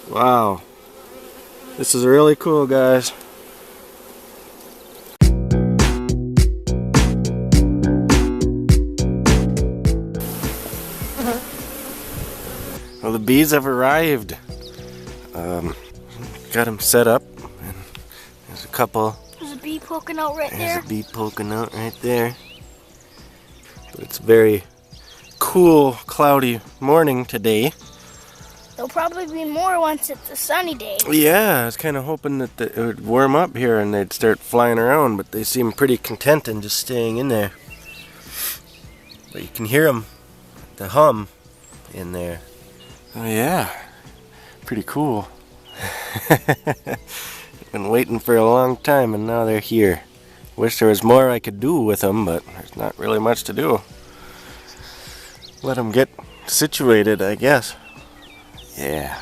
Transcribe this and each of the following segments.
Wow. This is really cool, guys. Well, the bees have arrived. Got them set up. And there's a couple. There's a bee poking out right there. There's a bee poking out right there. But it's a very cool, cloudy morning today. There'll probably be more once it's a sunny day. Yeah, I was kind of hoping that it would warm up here and they'd start flying around, but they seem pretty content and just staying in there. But you can hear them, the hum in there. Oh yeah, pretty cool. Been waiting for a long time and now they're here. Wish there was more I could do with them, but there's not really much to do. Let them get situated, I guess. Yeah.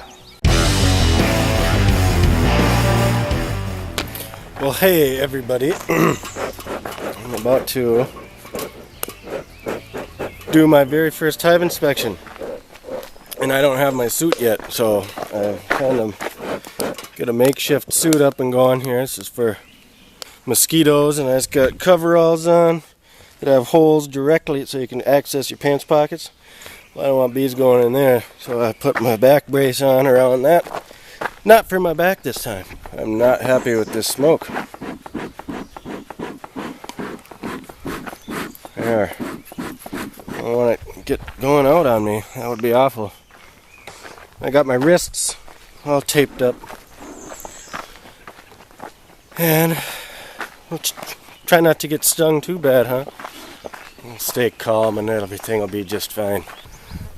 Well, hey everybody. I'm about to do my very first hive inspection. And I don't have my suit yet, so I kind of get a makeshift suit up and going here. This is for mosquitoes, and I just got coveralls on that have holes directly so you can access your pants pockets. Well, I don't want bees going in there, so I put my back brace on around that. Not for my back this time. I'm not happy with this smoke. There. I don't want it to get going out on me. That would be awful. I got my wrists all taped up. And we'll try not to get stung too bad, huh? Stay calm and everything will be just fine.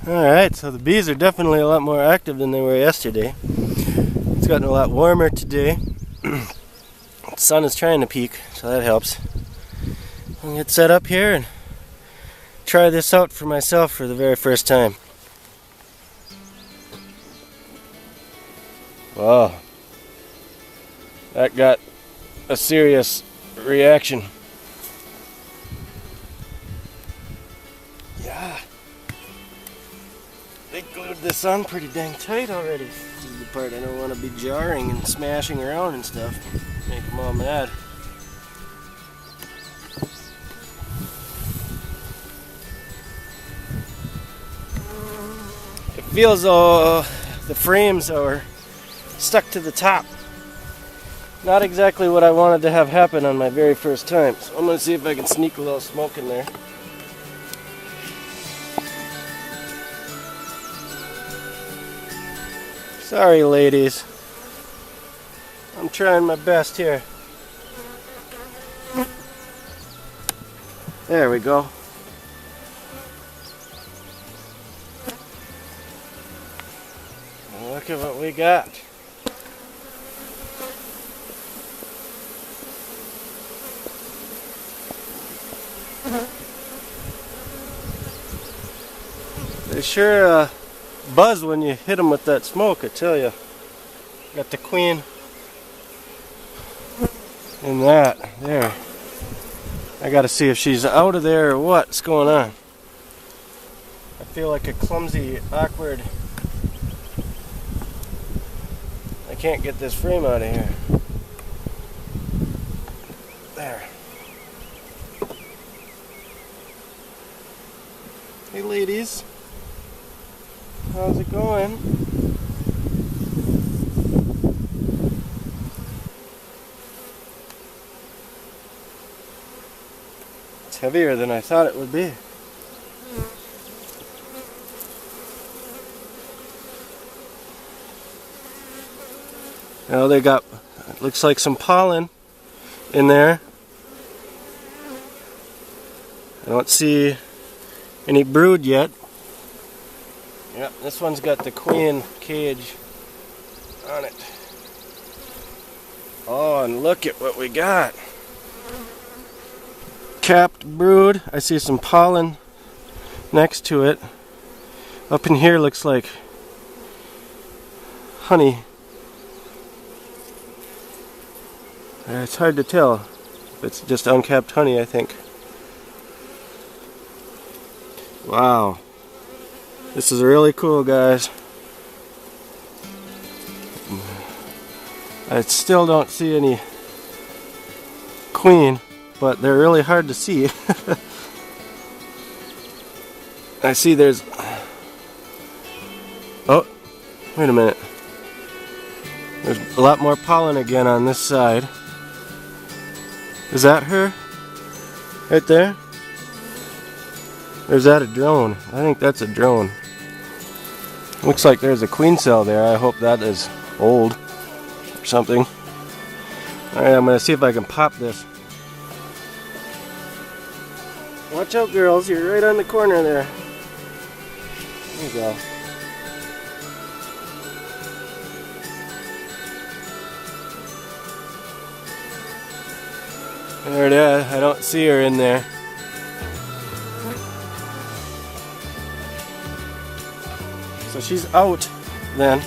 Alright, so the bees are definitely a lot more active than they were yesterday. It's gotten a lot warmer today. The sun is trying to peak, so that helps. I'll get set up here and try this out for myself for the very first time. Wow. That got a serious reaction. Yeah. They glued this on pretty dang tight already. This is the part I don't want to be jarring and smashing around and stuff. Make them all mad. It feels though the frames are stuck to the top. Not exactly what I wanted to have happen on my very first time. So I'm going to see if I can sneak a little smoke in there. Sorry, ladies. I'm trying my best here. There we go. Look at what we got. They sure buzz when you hit them with that smoke, I tell you. Got the queen in that. There. I gotta see if she's out of there or what's going on. I feel like a clumsy, awkward... I can't get this frame out of here. There. Hey ladies. How's it going? It's heavier than I thought it would be. Now they got, it looks like some pollen in there. I don't see any brood yet. Yep, this one's got the queen cage on it. Oh, and look at what we got. Capped brood. I see some pollen next to it. Up in here looks like honey. It's hard to tell. It's just uncapped honey, I think. Wow. This is really cool, guys. I still don't see any queen, but they're really hard to see. I see there's... Oh, wait a minute. There's a lot more pollen again on this side. Is that her? Right there? Or is that a drone? I think that's a drone. Looks like there's a queen cell there. I hope that is old or something. Alright, I'm going to see if I can pop this. Watch out, girls. You're right on the corner there. There you go. There it is. I don't see her in there. So she's out then.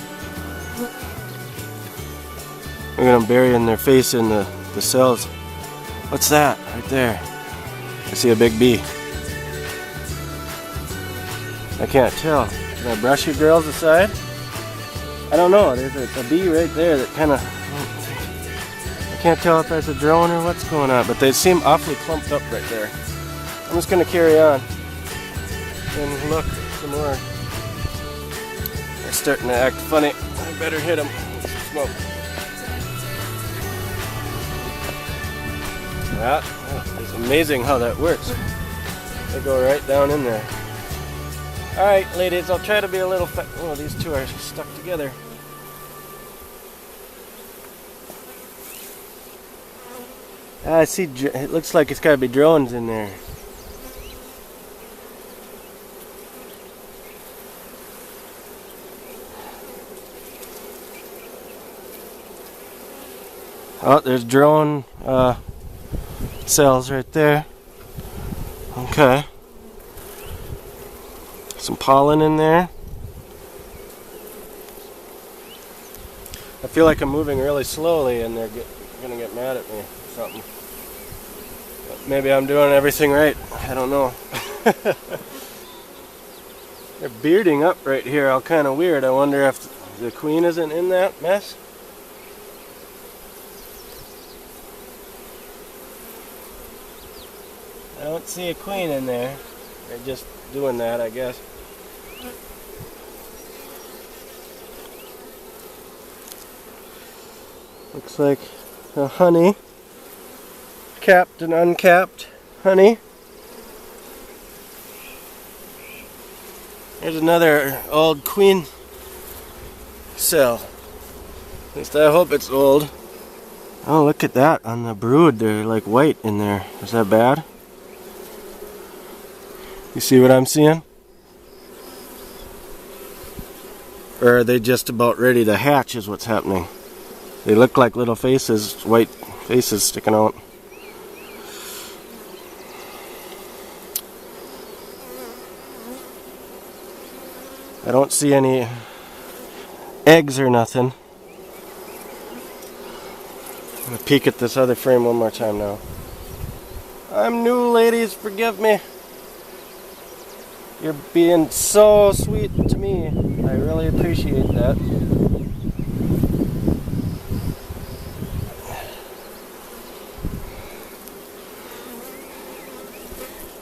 We're going to bury in their face in the cells. What's that right there? I see a big bee. I can't tell. Can I brush you girls aside? I don't know. There's a bee right there that kind of... I can't tell if that's a drone or what's going on, but they seem awfully clumped up right there. I'm just going to carry on and look some more. They're starting to act funny. I better hit them with some smoke. That is amazing how that works. They go right down in there. Alright, ladies, I'll try to be a little oh, these two are stuck together. I see, it looks like it's got to be drones in there. Oh, there's drone cells right there. Okay. Some pollen in there. I feel like I'm moving really slowly and they're gonna get mad at me or something. But maybe I'm doing everything right. I don't know. They're bearding up right here, all kind of weird. I wonder if the queen isn't in that mess. I don't see a queen in there. They're just doing that, I guess. Looks like a honey. Capped and uncapped honey. There's another old queen cell. At least I hope it's old. Oh, look at that on the brood. They're like white in there. Is that bad? You see what I'm seeing? Or are they just about ready to hatch is what's happening? They look like little faces, white faces sticking out. I don't see any eggs or nothing. I'm gonna peek at this other frame one more time now. I'm new, ladies, forgive me. You're being so sweet to me. I really appreciate that.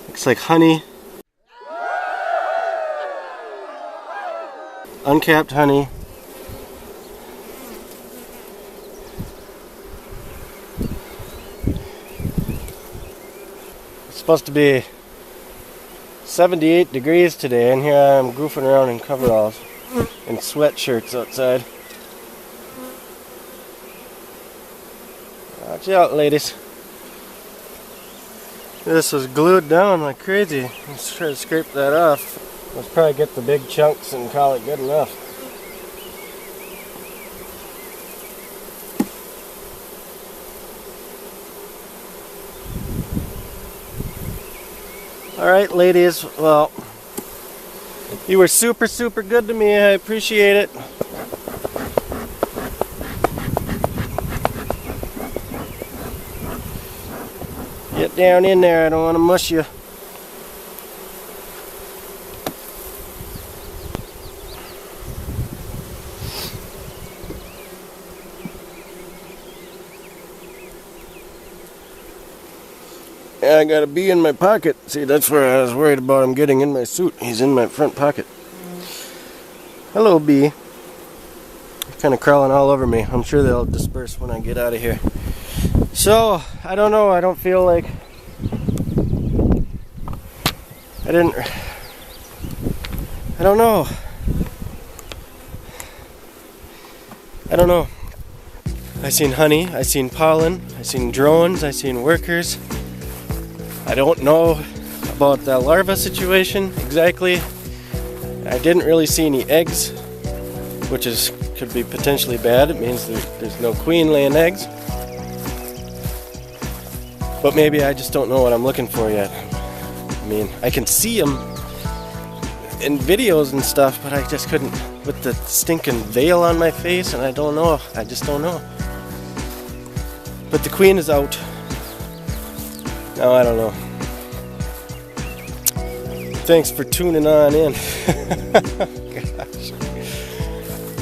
Looks like honey. Uncapped honey. It's supposed to be 78 degrees today, and here I am goofing around in coveralls and sweatshirts outside. Watch out, ladies. This was glued down like crazy. Let's try to scrape that off. Let's probably get the big chunks and call it good enough. Alright, ladies, well, you were super good to me. I appreciate it. Get down in there, I don't want to mush you. Yeah, I got a bee in my pocket. See, that's where I was worried about him getting in my suit. He's in my front pocket. Hello, bee. Kind of crawling all over me. I'm sure they'll disperse when I get out of here. So, I don't know. I don't feel like... I don't know. I don't know. I seen honey, I seen pollen, I seen drones, I seen workers. I don't know about the larva situation exactly. I didn't really see any eggs, which could be potentially bad. It means there's no queen laying eggs. But maybe I just don't know what I'm looking for yet. I mean, I can see them in videos and stuff, but I just couldn't with the stinking veil on my face, and I don't know. I just don't know. But the queen is out. Now I don't know. Thanks for tuning on in. Gosh.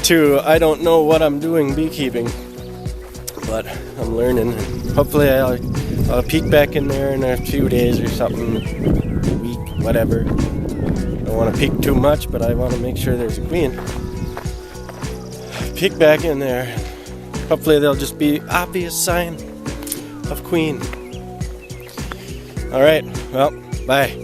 To I don't know what I'm doing beekeeping, but I'm learning. Hopefully I'll peek back in there in a few days or something, a week, whatever. I don't want to peek too much, but I want to make sure there's a queen. Peek back in there. Hopefully there'll just be obvious sign of queen. Alright, well, bye.